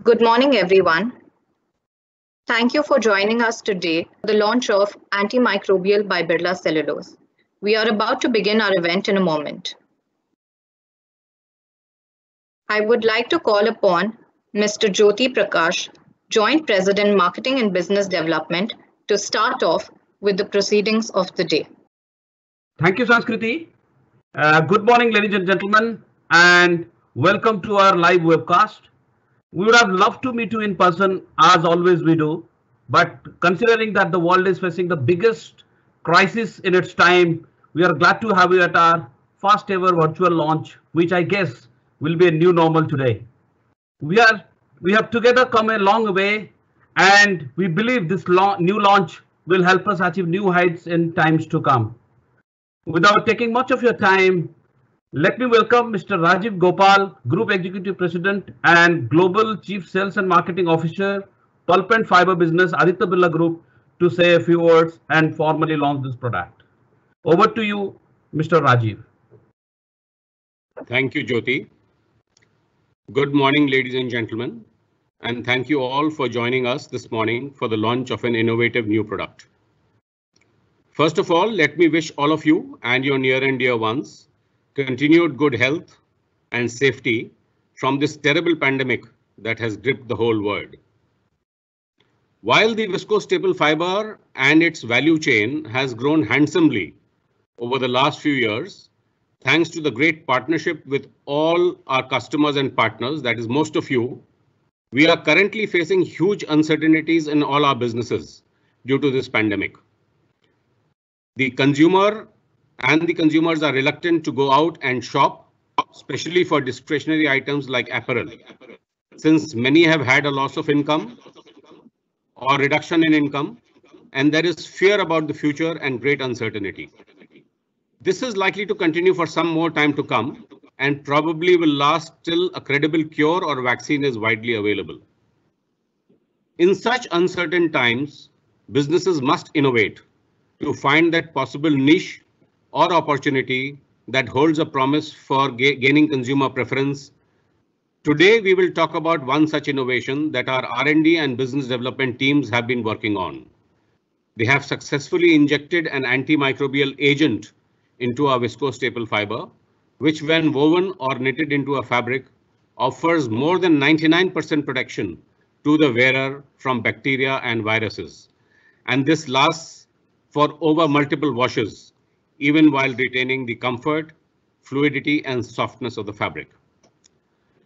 Good morning, everyone. Thank you for joining us today for the launch of Antimicrobial by Birla Cellulose. We are about to begin our event in a moment. I would like to call upon Mr. Jyoti Prakash, Joint President Marketing and Business Development, to start off with the proceedings of the day. Thank you, Sanskriti. Good morning, ladies and gentlemen, and welcome to our live webcast. We would have loved to meet you in person, as always we do, but considering that the world is facing the biggest crisis in its time, we are glad to have you at our first ever virtual launch, which I guess will be a new normal today. We have together come a long way, and we believe this new launch will help us achieve new heights in times to come. Without taking much of your time, let me welcome Mr. Rajiv Gopal, Group Executive President and Global Chief Sales and Marketing Officer, Pulp and Fiber Business, Aditya Birla Group, to say a few words and formally launch this product. Over to you, Mr. Rajiv. Thank you, Jyoti. Good morning, ladies and gentlemen, and thank you all for joining us this morning for the launch of an innovative new product. First of all, let me wish all of you and your near and dear ones continued good health and safety from this terrible pandemic that has gripped the whole world. While the viscose staple fiber and its value chain has grown handsomely over the last few years, thanks to the great partnership with all our customers and partners, that is most of you, we are currently facing huge uncertainties in all our businesses due to this pandemic. The consumers are reluctant to go out and shop, especially for discretionary items like apparel, since many have had a loss of income or reduction in income, and there is fear about the future and great uncertainty. This is likely to continue for some more time to come and probably will last till a credible cure or vaccine is widely available. In such uncertain times, businesses must innovate to find that possible niche or opportunity that holds a promise for gaining consumer preference. Today, we will talk about one such innovation that our R&D and business development teams have been working on. They have successfully injected an antimicrobial agent into our viscose staple fiber, which when woven or knitted into a fabric, offers more than 99% protection to the wearer from bacteria and viruses. And this lasts for over multiple washes, even while retaining the comfort, fluidity, and softness of the fabric.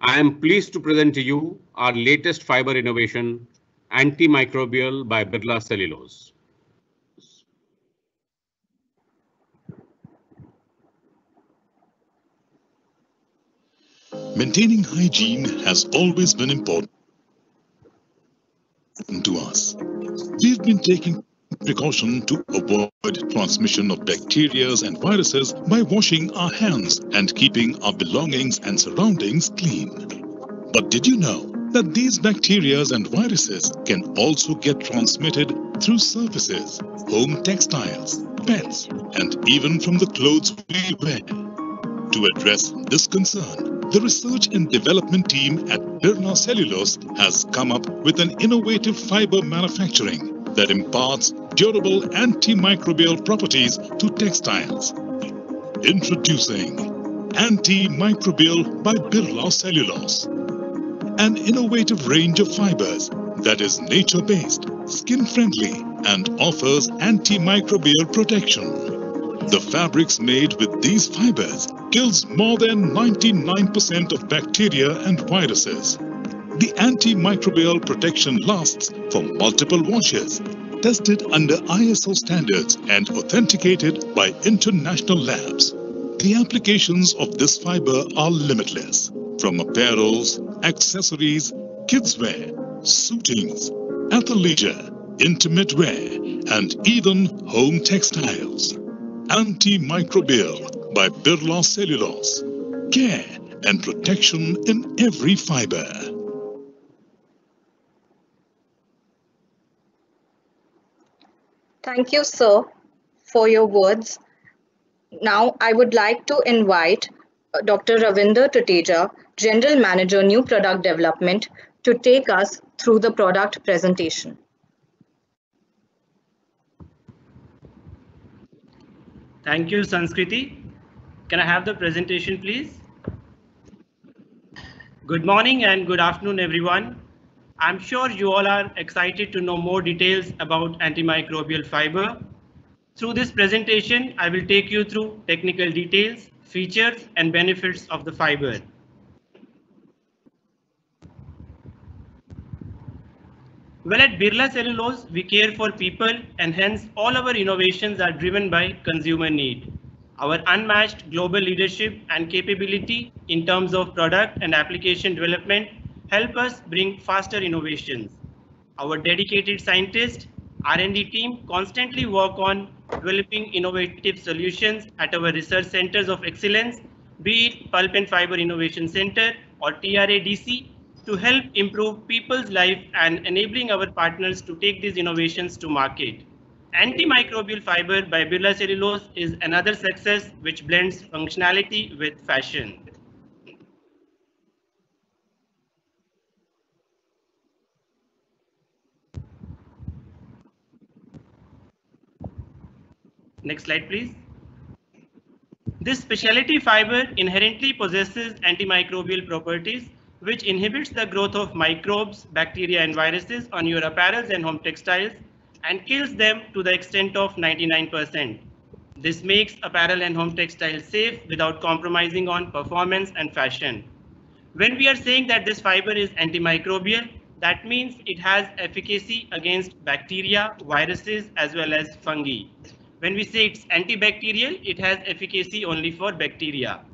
I am pleased to present to you our latest fiber innovation, Antimicrobial by Birla Cellulose. Maintaining hygiene has always been important to us. We've been taking precaution to avoid transmission of bacteria and viruses by washing our hands and keeping our belongings and surroundings clean. But did you know that these bacteria and viruses can also get transmitted through surfaces, home textiles, pets, and even from the clothes we wear? To address this concern, the research and development team at Birla Cellulose has come up with an innovative fiber manufacturing that imparts durable antimicrobial properties to textiles. Introducing Antimicrobial by Birla Cellulose, an innovative range of fibers that is nature-based, skin-friendly, and offers antimicrobial protection. The fabrics made with these fibers kills more than 99% of bacteria and viruses. The antimicrobial protection lasts for multiple washes, tested under ISO standards and authenticated by international labs. The applications of this fiber are limitless, from apparels, accessories, kids wear, suitings, athleisure, intimate wear, and even home textiles. Antimicrobial by Birla Cellulose. Care and protection in every fiber. Thank you, sir, for your words. Now, I would like to invite Dr. Ravinder Tuteja, General Manager, New Product Development, to take us through the product presentation. Thank you, Sanskriti. Can I have the presentation, please? Good morning and good afternoon, everyone. I'm sure you all are excited to know more details about antimicrobial fiber. Through this presentation, I will take you through technical details, features, and benefits of the fiber. Well, at Birla Cellulose, we care for people, and hence all our innovations are driven by consumer need. Our unmatched global leadership and capability in terms of product and application development help us bring faster innovations. Our dedicated scientists, R&D team constantly work on developing innovative solutions at our research centers of excellence, be it Pulp and Fiber Innovation Center or TRADC, to help improve people's life and enabling our partners to take these innovations to market. Antimicrobial fiber by Birla Cellulose is another success which blends functionality with fashion. Next slide, please. This specialty fiber inherently possesses antimicrobial properties which inhibits the growth of microbes, bacteria and viruses on your apparels and home textiles and kills them to the extent of 99%. This makes apparel and home textiles safe without compromising on performance and fashion. When we are saying that this fiber is antimicrobial, that means it has efficacy against bacteria, viruses as well as fungi. When we say it's antibacterial, it has efficacy only for bacteria.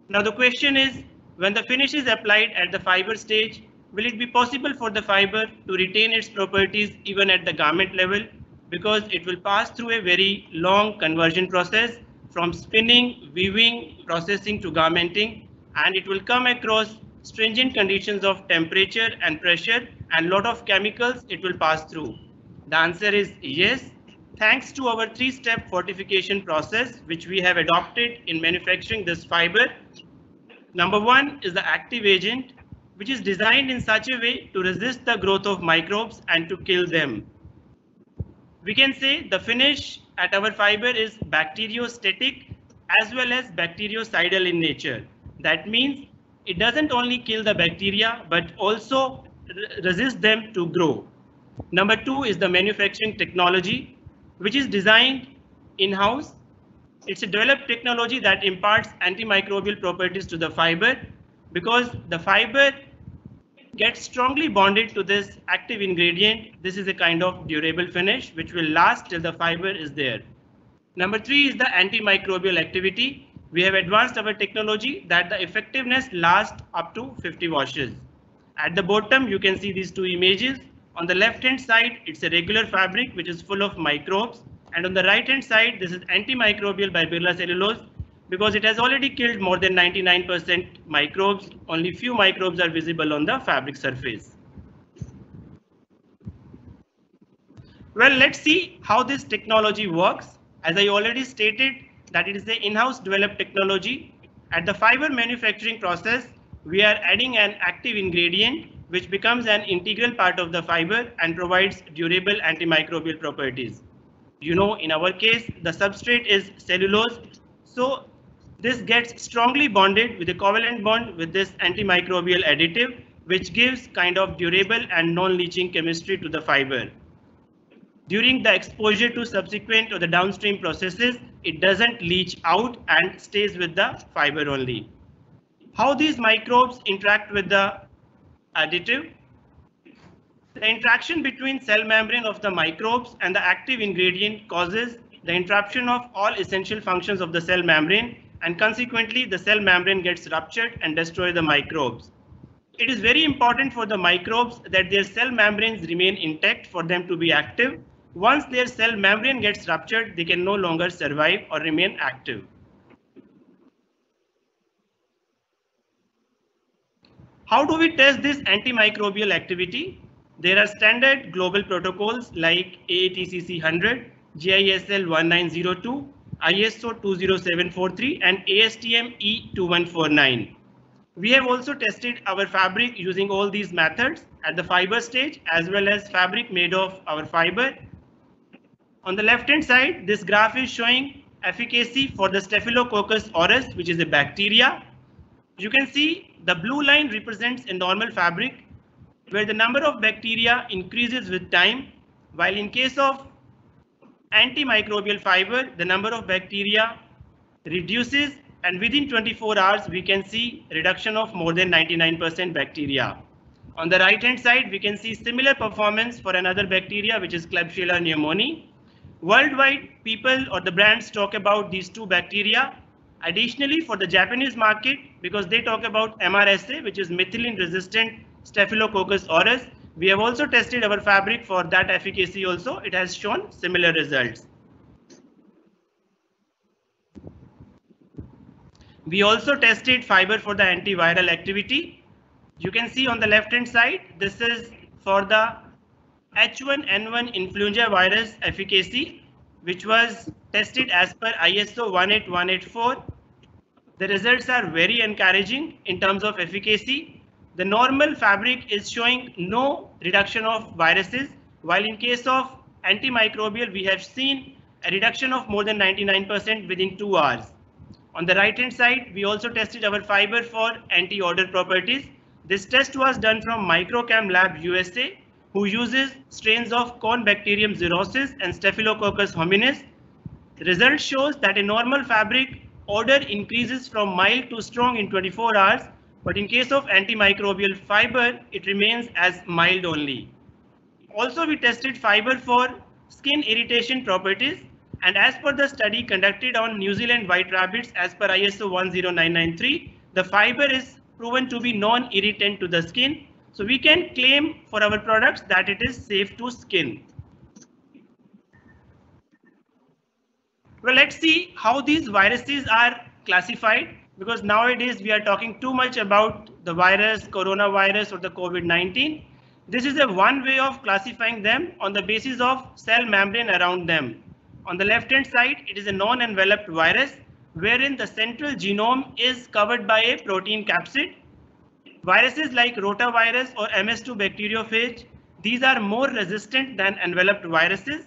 Now the question is, when the finish is applied at the fiber stage, will it be possible for the fiber to retain its properties even at the garment level? Because it will pass through a very long conversion process from spinning, weaving, processing to garmenting, and it will come across stringent conditions of temperature and pressure and lot of chemicals it will pass through. The answer is yes. Thanks to our three-step fortification process, which we have adopted in manufacturing this fiber. Number one is the active agent, which is designed in such a way to resist the growth of microbes and to kill them. We can say the finish at our fiber is bacteriostatic as well as bactericidal in nature. That means it doesn't only kill the bacteria, but also resist them to grow. Number two is the manufacturing technology, which is designed in-house. It's a developed technology that imparts antimicrobial properties to the fiber because the fiber gets strongly bonded to this active ingredient. This is a kind of durable finish which will last till the fiber is there. Number three is the antimicrobial activity. We have advanced our technology that the effectiveness lasts up to 50 washes. At the bottom, you can see these two images. On the left hand side, it's a regular fabric which is full of microbes. And on the right hand side, this is antimicrobial by Birla Cellulose because it has already killed more than 99% microbes. Only few microbes are visible on the fabric surface. Well, let's see how this technology works. As I already stated that it is an in-house developed technology. At the fiber manufacturing process, we are adding an active ingredient which becomes an integral part of the fiber and provides durable antimicrobial properties. You know, in our case, the substrate is cellulose. So this gets strongly bonded with a covalent bond with this antimicrobial additive, which gives kind of durable and non-leaching chemistry to the fiber. During the exposure to subsequent or the downstream processes, it doesn't leach out and stays with the fiber only. How these microbes interact with the additive? The interaction between cell membrane of the microbes and the active ingredient causes the interruption of all essential functions of the cell membrane, and consequently the cell membrane gets ruptured and destroys the microbes. It is very important for the microbes that their cell membranes remain intact for them to be active. Once their cell membrane gets ruptured, they can no longer survive or remain active. How do we test this antimicrobial activity? There are standard global protocols like AATCC 100, GISL 1902, ISO 20743 and ASTM E2149. We have also tested our fabric using all these methods at the fiber stage as well as fabric made of our fiber. On the left hand side, this graph is showing efficacy for the Staphylococcus aureus, which is a bacteria. You can see the blue line represents a normal fabric where the number of bacteria increases with time, while in case of antimicrobial fiber, the number of bacteria reduces, and within 24 hours, we can see reduction of more than 99% bacteria. On the right hand side, we can see similar performance for another bacteria, which is Klebsiella pneumoniae. Worldwide, people or the brands talk about these two bacteria. Additionally, for the Japanese market, because they talk about MRSA, which is methicillin resistant Staphylococcus aureus, we have also tested our fabric for that efficacy also. It has shown similar results. We also tested fiber for the antiviral activity. You can see on the left hand side, this is for the H1N1 influenza virus efficacy, which was tested as per ISO 18184. The results are very encouraging in terms of efficacy. The normal fabric is showing no reduction of viruses, while in case of antimicrobial, we have seen a reduction of more than 99% within 2 hours. On the right hand side, we also tested our fiber for anti-odor properties. This test was done from Microcam Lab USA, who uses strains of Cornbacterium xerosis and Staphylococcus hominis. The result shows that a normal fabric odor increases from mild to strong in 24 hours, but in case of antimicrobial fiber, it remains as mild only. Also, we tested fiber for skin irritation properties, and as per the study conducted on New Zealand white rabbits as per ISO 10993, the fiber is proven to be non-irritant to the skin. So we can claim for our products that it is safe to skin. Well, let's see how these viruses are classified, because nowadays we are talking too much about the virus, coronavirus or the COVID-19. This is a one way of classifying them on the basis of cell membrane around them. On the left hand side, it is a non-enveloped virus wherein the central genome is covered by a protein capsid. Viruses like rotavirus or MS2 bacteriophage, these are more resistant than enveloped viruses.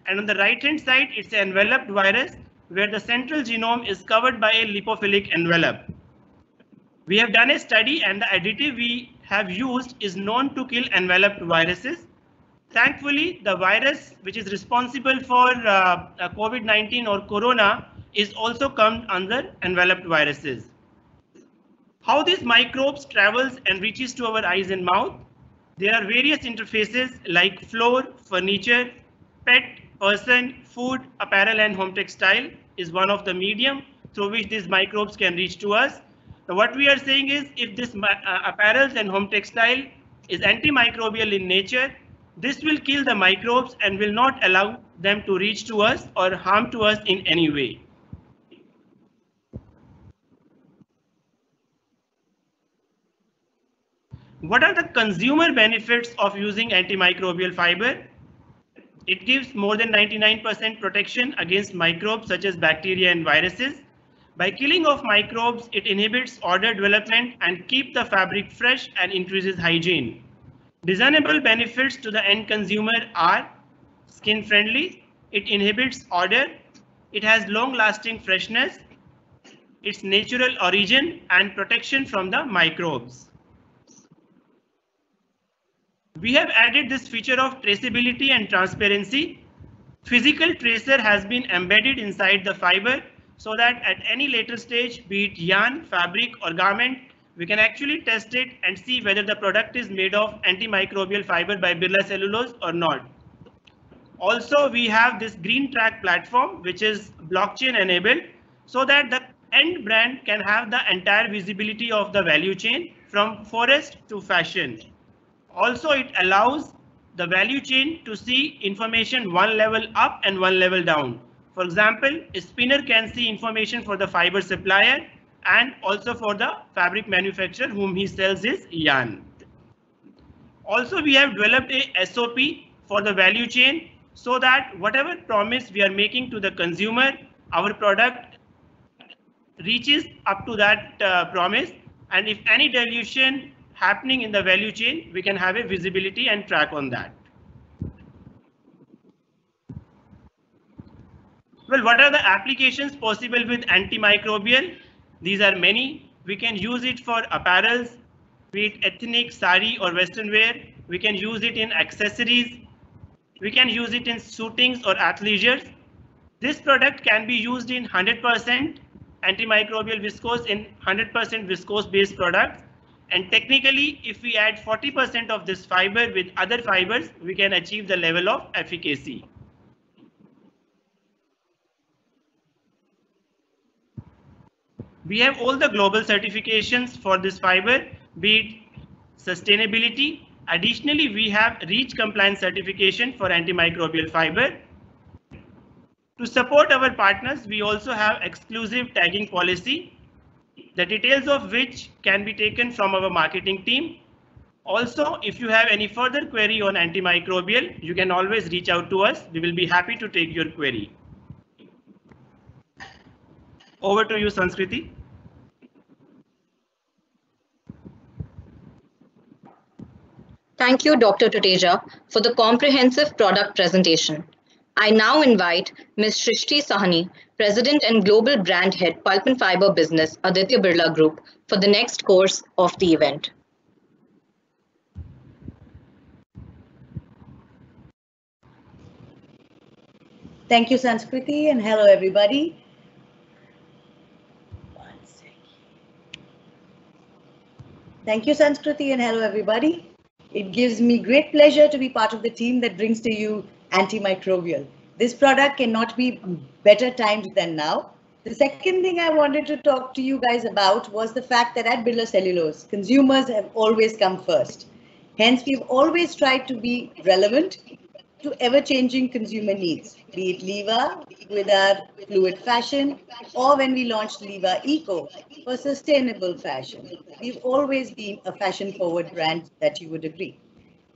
And on the right hand side, it's an enveloped virus where the central genome is covered by a lipophilic envelope. We have done a study and the additive we have used is known to kill enveloped viruses. Thankfully, the virus which is responsible for COVID-19 or corona is also come under enveloped viruses. How these microbes travels and reaches to our eyes and mouth? There are various interfaces like floor, furniture, pet, person, food, apparel and home textile is one of the medium through which these microbes can reach to us. Now, what we are saying is if this apparels and home textile is antimicrobial in nature, this will kill the microbes and will not allow them to reach to us or harm to us in any way. What are the consumer benefits of using antimicrobial fiber? It gives more than 99% protection against microbes such as bacteria and viruses. By killing off microbes, it inhibits odor development and keep the fabric fresh and increases hygiene. Discernible benefits to the end consumer are skin friendly, it inhibits odor, it has long lasting freshness, its natural origin and protection from the microbes. We have added this feature of traceability and transparency. Physical tracer has been embedded inside the fiber so that at any later stage, be it yarn, fabric or garment, we can actually test it and see whether the product is made of antimicrobial fiber by Birla Cellulose or not. Also, we have this green track platform, which is blockchain enabled, so that the end brand can have the entire visibility of the value chain from forest to fashion. Also, it allows the value chain to see information one level up and one level down. For example, a spinner can see information for the fiber supplier and also for the fabric manufacturer whom he sells his yarn. Also, we have developed a SOP for the value chain so that whatever promise we are making to the consumer, our product reaches up to that promise And if any dilution happening in the value chain, we can have a visibility and track on that. Well, what are the applications possible with antimicrobial? These are many. We can use it for apparels, be it ethnic, sari or western wear. We can use it in accessories. We can use it in suitings or athleisure. This product can be used in 100% antimicrobial viscose in 100% viscose based products. And technically, if we add 40% of this fiber with other fibers, we can achieve the level of efficacy. We have all the global certifications for this fiber, be it sustainability. Additionally, we have REACH compliance certification for antimicrobial fiber. To support our partners, we also have exclusive tagging policy, the details of which can be taken from our marketing team. Also, if you have any further query on antimicrobial, you can always reach out to us. We will be happy to take your query. Over to you, Sanskriti. Thank you, Dr. Tuteja, for the comprehensive product presentation. I now invite Ms. Shrishti Sahani, President and Global Brand Head, Pulp and Fiber Business, Aditya Birla Group, for the next course of the event. Thank you, Sanskriti, and hello, everybody. Thank you, Sanskriti, and hello, everybody. It gives me great pleasure to be part of the team that brings to you antimicrobial. This product cannot be better timed than now. The second thing I wanted to talk to you guys about was the fact that at Birla Cellulose, consumers have always come first. Hence, we've always tried to be relevant to ever-changing consumer needs, be it Liva with our fluid fashion, or when we launched Liva Eco for sustainable fashion. We've always been a fashion-forward brand, that you would agree.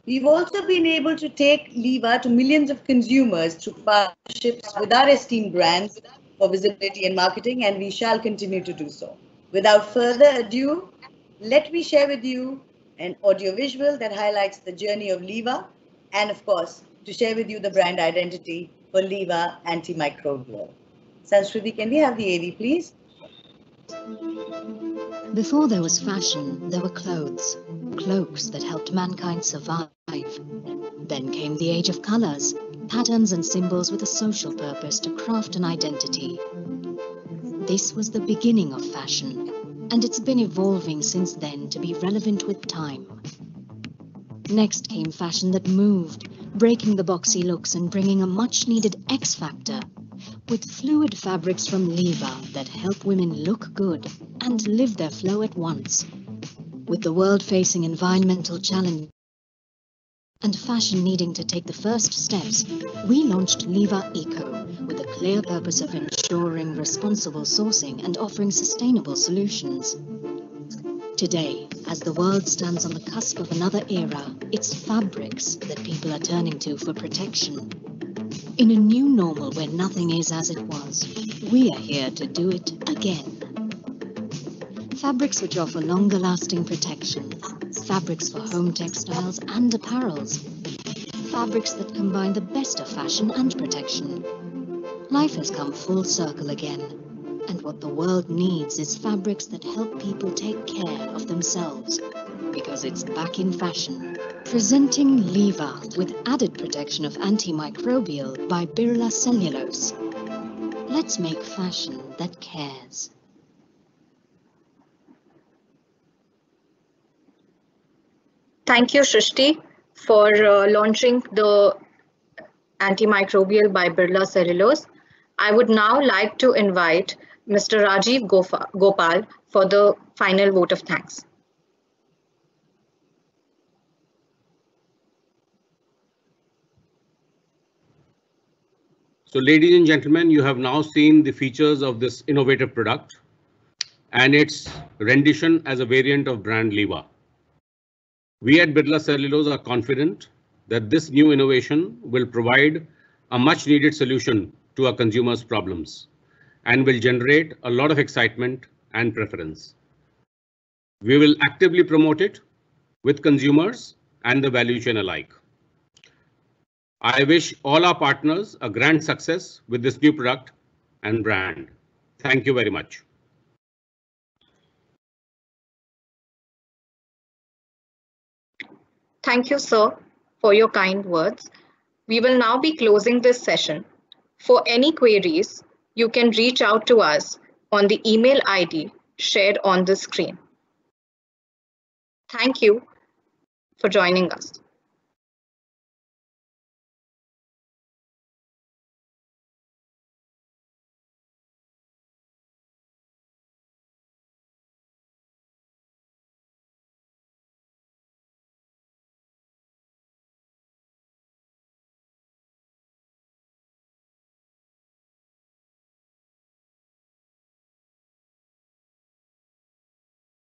We've also been able to take Liva to millions of consumers through partnerships with our esteemed brands for visibility and marketing, and we shall continue to do so. Without further ado, let me share with you an audiovisual that highlights the journey of Liva, and of course, to share with you the brand identity for Liva Antimicrobial. Sanskriti, can we have the AV, please? Before there was fashion, there were clothes, cloaks that helped mankind survive. Then came the age of colors, patterns and symbols with a social purpose to craft an identity. This was the beginning of fashion, and it's been evolving since then to be relevant with time. Next came fashion that moved, breaking the boxy looks and bringing a much-needed X factor, with fluid fabrics from Liva that help women look good and live their flow at once. With the world facing environmental challenges and fashion needing to take the first steps, we launched Liva Eco with a clear purpose of ensuring responsible sourcing and offering sustainable solutions. Today, as the world stands on the cusp of another era, it's fabrics that people are turning to for protection. In a new normal where nothing is as it was, we are here to do it again. Fabrics which offer longer-lasting protection, fabrics for home textiles and apparels, fabrics that combine the best of fashion and protection. Life has come full circle again, and what the world needs is fabrics that help people take care of themselves, because it's back in fashion. Presenting Liva with added protection of antimicrobial by Birla Cellulose. Let's make fashion that cares. Thank you, Shrishti, for launching the antimicrobial by Birla Cellulose. I would now like to invite Mr. Rajiv Gopal for the final vote of thanks. So, ladies and gentlemen, you have now seen the features of this innovative product and its rendition as a variant of brand Liva. We at Birla Cellulose are confident that this new innovation will provide a much needed solution to our consumers' problems and will generate a lot of excitement and preference. We will actively promote it with consumers and the value chain alike. I wish all our partners a grand success with this new product and brand. Thank you very much. Thank you, sir, for your kind words. We will now be closing this session. For any queries, you can reach out to us on the email ID shared on the screen. Thank you for joining us.